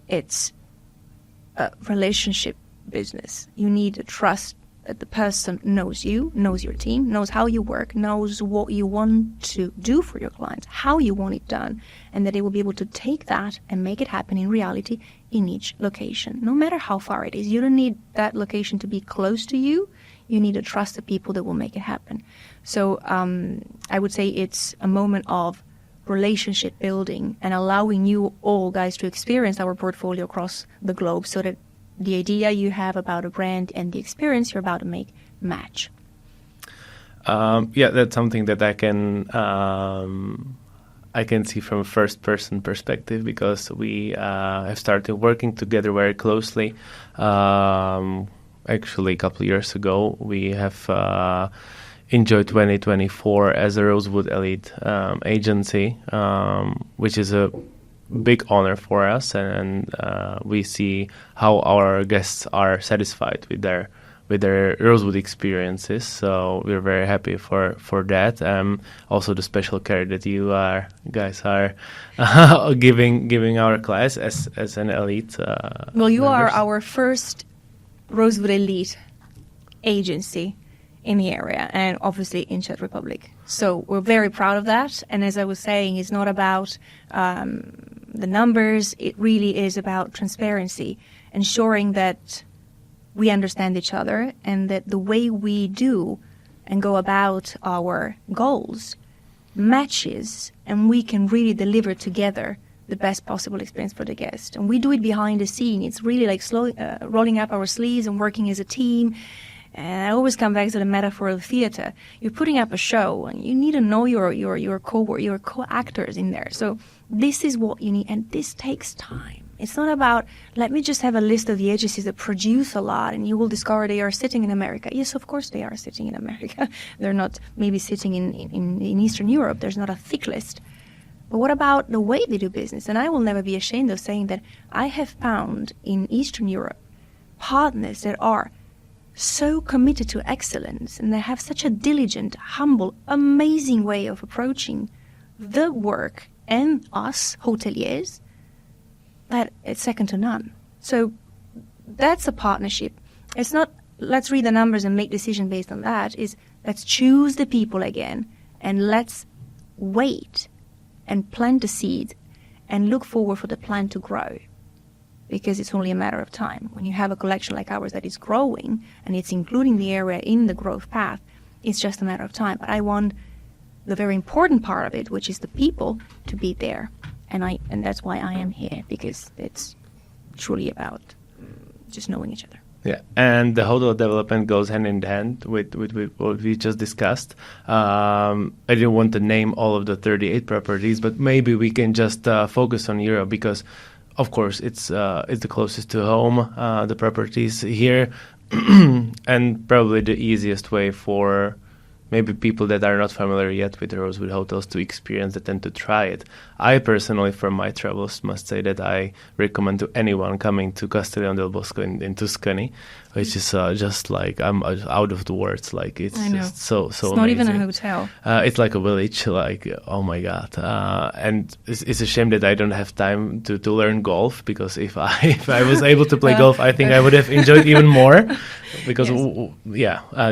It's a relationship business. You need to trust that the person knows you, knows your team, knows how you work, knows what you want to do for your clients, how you want it done, and that they will be able to take that and make it happen in reality in each location, no matter how far it is. You don't need that location to be close to you. You need to trust the people that will make it happen. So I would say it's a moment of relationship building and allowing you all guys to experience our portfolio across the globe, so that the idea you have about a brand and the experience you're about to make match. That's something that I can see from a first-person perspective, because we have started working together very closely. Actually, a couple of years ago, we have enjoyed 2024 as a Rosewood Elite agency, which is a big honor for us, and we see how our guests are satisfied with their Rosewood experiences. So we're very happy for that. Also the special care that you guys are giving our class as an elite. Well, you members. are our first Rosewood Elite agency in the area, and obviously in Czech Republic. So we're very proud of that. And as I was saying, it's not about the numbers. It really is about transparency, ensuring that we understand each other and that the way we do and go about our goals matches, and we can really deliver together the best possible experience for the guest. And we do it behind the scene. It's really like rolling up our sleeves and working as a team. And I always come back to the metaphor of theater. You're putting up a show, and you need to know your co-actors in there. So this is what you need, and this takes time. It's not about, let me just have a list of the agencies that produce a lot, and you will discover they are sitting in America. Yes, of course they are sitting in America. They're not maybe sitting in Eastern Europe. There's not a thick list. But what about the way they do business? And I will never be ashamed of saying that I have found in Eastern Europe partners that are so committed to excellence, and they have such a diligent, humble, amazing way of approaching the work and us, hoteliers, that it's second to none. So that's a partnership. It's not, let's read the numbers and make decisions based on that. It's, let's choose the people again, and let's wait and plant the seed and look forward for the plant to grow. Because it's only a matter of time. When you have a collection like ours that is growing, and it's including the area in the growth path, it's just a matter of time. But I want the very important part of it, which is the people, to be there. And that's why I am here, because it's truly about just knowing each other. Yeah, and the hotel development goes hand in hand with what we just discussed. I didn't want to name all of the 38 properties, but maybe we can just focus on Europe, because, of course, it's the closest to home, the properties here, and probably the easiest way for maybe people that are not familiar yet with the Rosewood hotels to experience it and to try it. I personally, from my travels, must say that I recommend to anyone coming to Castiglione del Bosco in Tuscany, which is just like, I'm out of the words. Like, it's just so it's amazing. Not even a hotel. It's like a village, like, oh my God. And it's a shame that I don't have time to learn golf, because if I was able to play golf, I think I would have enjoyed even more, because,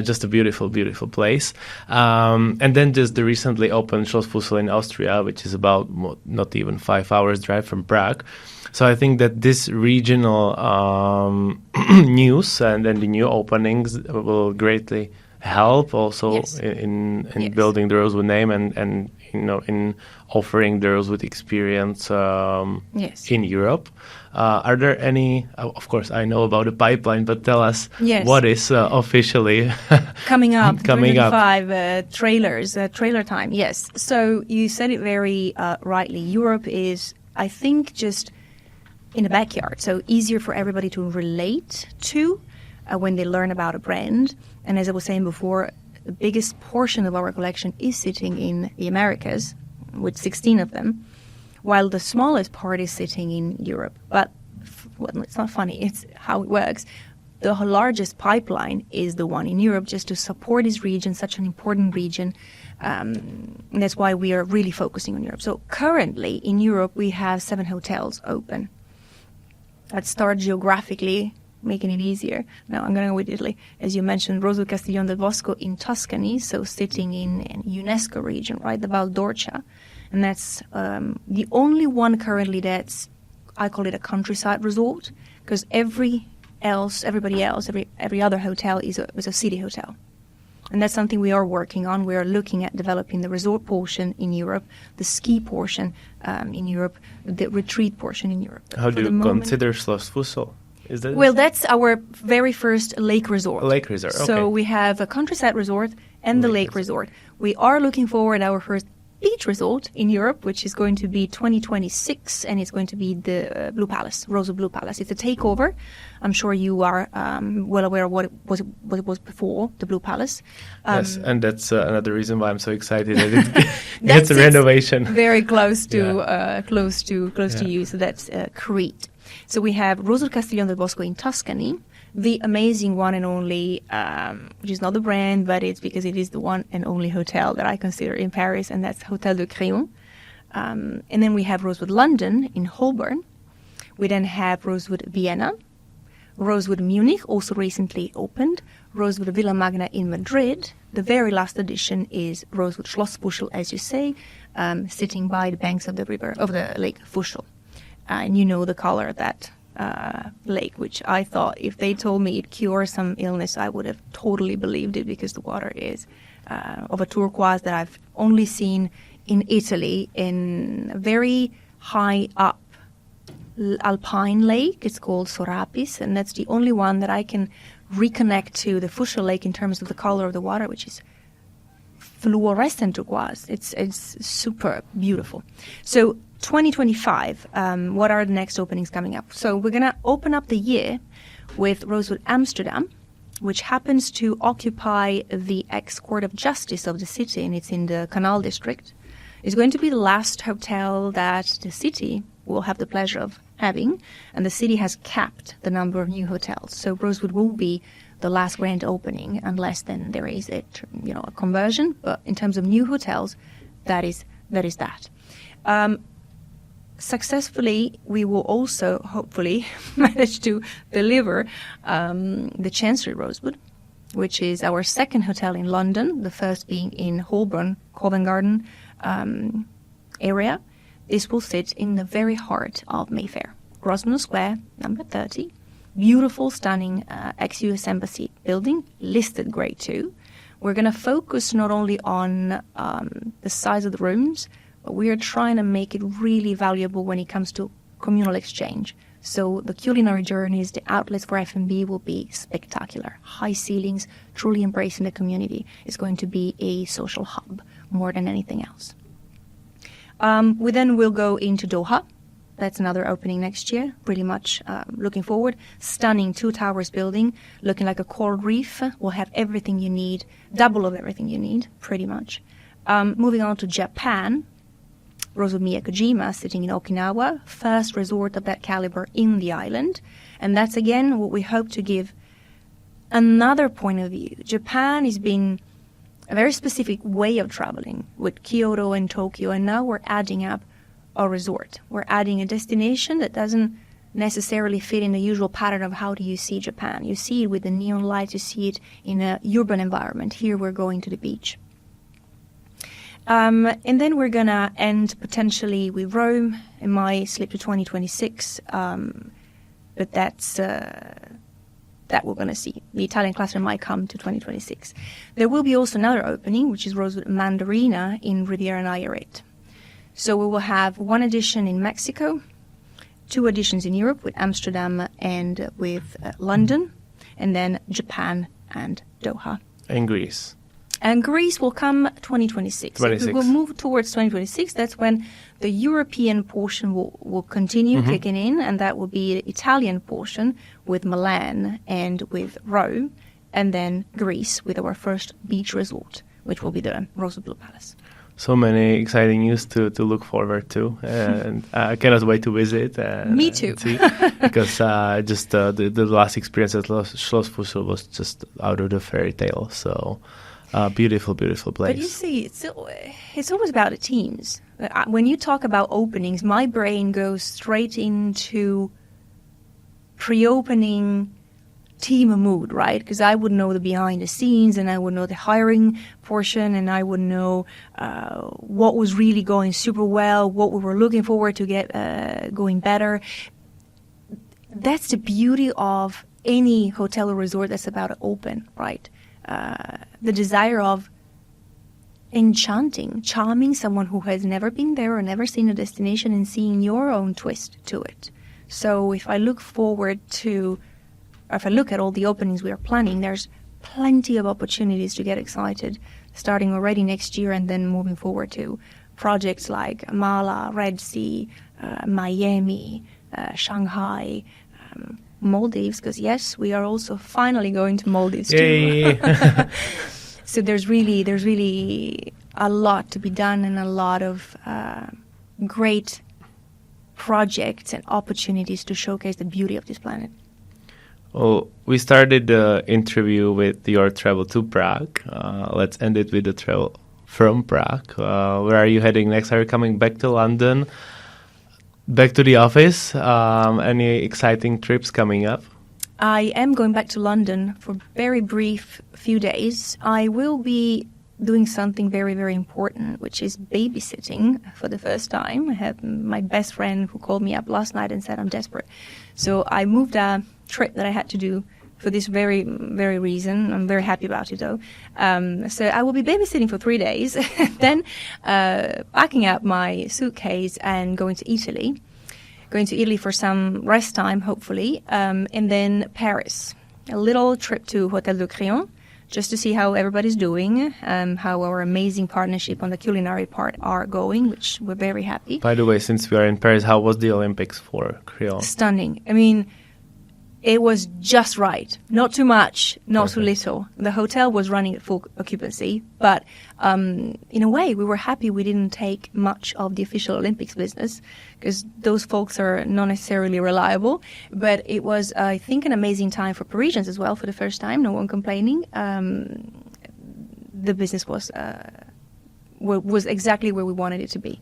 just a beautiful, beautiful place. And then just the recently opened Schloss Fussel in Austria, which is about not even 5 hours drive from Prague. So I think that this regional news and then the new openings will greatly help also in building the Rosewood name and in offering the Rosewood experience in Europe. Are there any, of course I know about the pipeline, but tell us what is officially coming up. 5 trailers, trailer time. Yes. So you said it very rightly. Europe is, I think, just in the backyard. So easier for everybody to relate to when they learn about a brand. And as I was saying before, the biggest portion of our collection is sitting in the Americas, with 16 of them, while the smallest part is sitting in Europe. But it's not funny, it's how it works. The largest pipeline is the one in Europe, just to support this region, such an important region. And that's why we are really focusing on Europe. So currently in Europe, we have 7 hotels open. Let's start geographically, making it easier. Now I'm going to go with Italy. As you mentioned, Rosewood Castiglione del Bosco in Tuscany, so sitting in UNESCO region, right, the Val d'Orcia. And that's the only one currently that's, I call it a countryside resort, because every other hotel is a city hotel. And that's something we are working on. We are looking at developing the resort portion in Europe, the ski portion in Europe, the retreat portion in Europe. How do you consider Schloss Fussel? Well, that's our very first lake resort. Lake resort, okay. So we have a countryside resort and the lake resort. We are looking forward to our first beach resort in Europe, which is going to be 2026, and it's going to be the Blue Palace, Rosewood Blue Palace. It's a takeover. I'm sure you are well aware of what it was before, the Blue Palace. Yes, and that's another reason why I'm so excited that it gets a renovation. Very close to close to you. So that's Crete. So we have Rosewood Castiglione del Bosco in Tuscany, the amazing one and only, which is not the brand, but it's because it is the one and only hotel that I consider in Paris, and that's Hotel de Crillon. And then we have Rosewood London in Holborn. We then have Rosewood Vienna, Rosewood Munich, also recently opened, Rosewood Villa Magna in Madrid. The very last addition is Rosewood Schloss Fussel, as you say, sitting by the banks of the lake Fussel. And you know the color of that lake, which I thought if they told me it cures some illness, I would have totally believed it, because the water is of a turquoise that I've only seen in Italy in very high up alpine lake. It's called Sorapis, and that's the only one that I can reconnect to the Fushë Lake in terms of the color of the water, which is fluorescent turquoise. It's super beautiful. So 2025, what are the next openings coming up? So we're going to open up the year with Rosewood Amsterdam, which happens to occupy the ex-court of justice of the city, and it's in the Canal district. It's going to be the last hotel that the city will have the pleasure of having, and the city has capped the number of new hotels. So Rosewood will be the last grand opening, unless then there is a conversion. But in terms of new hotels, that is that. Successfully, we will also hopefully manage to deliver the Chancery Rosewood, which is our second hotel in London, the first being in Holborn, Covent Garden area. This will sit in the very heart of Mayfair. Grosvenor Square, number 30. Beautiful, stunning ex-US Embassy building, listed Grade 2. We're going to focus not only on the size of the rooms, but we are trying to make it really valuable when it comes to communal exchange. So the culinary journeys, the outlets for F&B will be spectacular. High ceilings, truly embracing the community. It's going to be a social hub more than anything else. We then will go into Doha. That's another opening next year. Pretty much looking forward. Stunning 2 towers building, looking like a coral reef. Will have everything you need, double of everything you need, pretty much. Moving on to Japan. Rosewood Miyakojima, sitting in Okinawa, first resort of that caliber in the island. And that's, again, what we hope to give another point of view. Japan has been a very specific way of traveling with Kyoto and Tokyo, and now we're adding up a resort. We're adding a destination that doesn't necessarily fit in the usual pattern of how do you see Japan. You see it with the neon lights, you see it in an urban environment. Here we're going to the beach. And then we're going to end potentially with Rome. It might slip to 2026, but that's that we're going to see. The Italian cluster might come to 2026. There will be also another opening, which is Rosewood Mandarina in Riviera Nayarit. So we will have 1 edition in Mexico, 2 editions in Europe with Amsterdam and with London, and then Japan and Doha. And Greece. And Greece will come 2026. We will move towards 2026. That's when the European portion will continue kicking in, and that will be the Italian portion with Milan and with Rome, and then Greece with our first beach resort, which will be the Rosewood Blue Palace. So many exciting news to look forward to, and I cannot wait to visit. Me too. See, because just the last experience at Schloss Fussel was just out of the fairy tale. So beautiful, beautiful place. But you see, it's always about the teams. When you talk about openings, my brain goes straight into pre-opening team mood, right? Because I would know the behind the scenes, and I would know the hiring portion, and I would know what was really going super well, what we were looking forward to get going better. That's the beauty of any hotel or resort that's about to open, right? The desire of charming someone who has never been there or never seen a destination, and seeing your own twist to it. So if I look at all the openings we are planning, there's plenty of opportunities to get excited, starting already next year and then moving forward to projects like Mala, Red Sea, Miami, Shanghai, Maldives, because yes, we are also finally going to Maldives too. So there's really a lot to be done, and a lot of great projects and opportunities to showcase the beauty of this planet. Well, we started the interview with your travel to Prague. Let's end it with the travel from Prague. Where are you heading next? Are you coming back to London? Back to the office? Any exciting trips coming up? I am going back to London for a very brief few days. I will be doing something very, very important, which is babysitting for the first time. I have my best friend who called me up last night and said I'm desperate. So I moved a trip that I had to do for this very, very reason. I'm very happy about it, though. So I will be babysitting for 3 days, then packing up my suitcase and going to Italy. Going to Italy for some rest time, hopefully, and then Paris. A little trip to Hôtel de Crillon, just to see how everybody's doing, how our amazing partnership on the culinary part are going, which we're very happy. By the way, since we are in Paris, how was the Olympics for Crillon? Stunning. I mean, it was just right. Not too much, not too little. The hotel was running at full occupancy, but in a way, we were happy we didn't take much of the official Olympics business, because those folks are not necessarily reliable. But it was, I think, an amazing time for Parisians as well for the first time. No one complaining. The business was exactly where we wanted it to be.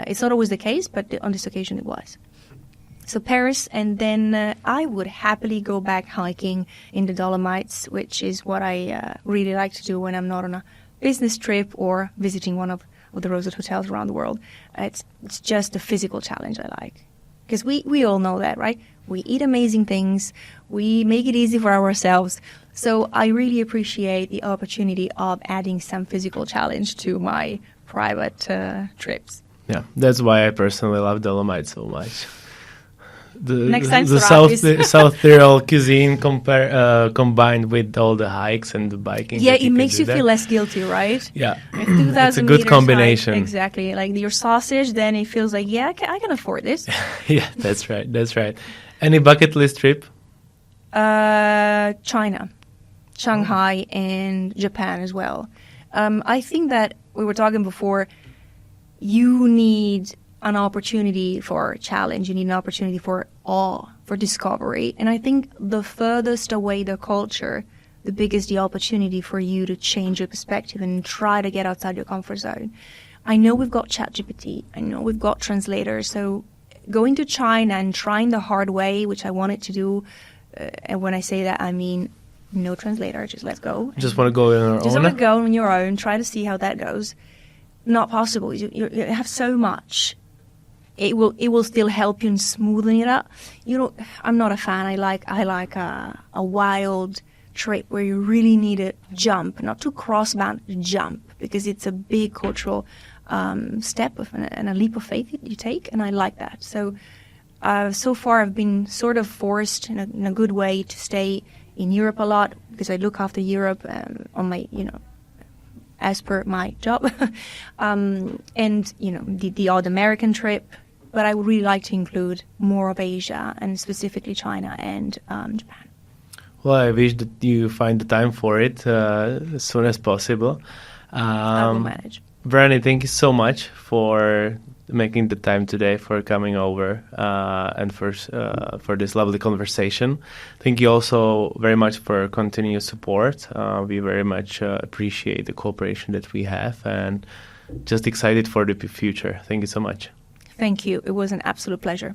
It's not always the case, but on this occasion it was. So Paris, and then I would happily go back hiking in the Dolomites, which is what I really like to do when I'm not on a business trip or visiting one of the Rosewood hotels around the world. It's just a physical challenge I like. Because we all know that, right? We eat amazing things. We make it easy for ourselves. So I really appreciate the opportunity of adding some physical challenge to my private trips. Yeah, that's why I personally love Dolomites so much. Next time, the South Tyrol cuisine combined with all the hikes and the biking. Yeah, it makes you feel less guilty, right? Yeah, like 2,000 it's a good combination. Hike, exactly, like your sausage, then it feels like, yeah, I can afford this. Yeah, that's right. Any bucket list trip? China, Shanghai, and Japan as well. I think that we were talking before, you need an opportunity for challenge, you need an opportunity for awe, for discovery. And I think the furthest away the culture, the biggest the opportunity for you to change your perspective and try to get outside your comfort zone. I know we've got ChatGPT, I know we've got translators, so going to China and trying the hard way, which I wanted to do, and when I say that, I mean no translator, just let's go. Just want to go on your own? Just want to go on your own, try to see how that goes. Not possible. You have so much. It will still help you in smoothing it up. I'm not a fan. I like a wild trip where you really need to jump, not to cross-bound, jump, because it's a big cultural step and a leap of faith you take, and I like that. So far I've been sort of forced in a good way to stay in Europe a lot, because I look after Europe on my, as per my job, and the odd American trip. But I would really like to include more of Asia, and specifically China and Japan. Well, I wish that you find the time for it as soon as possible. I will manage. Brandy, thank you so much for making the time today, for coming over, and for this lovely conversation. Thank you also very much for continued support. We very much appreciate the cooperation that we have, and just excited for the future. Thank you so much. Thank you. It was an absolute pleasure.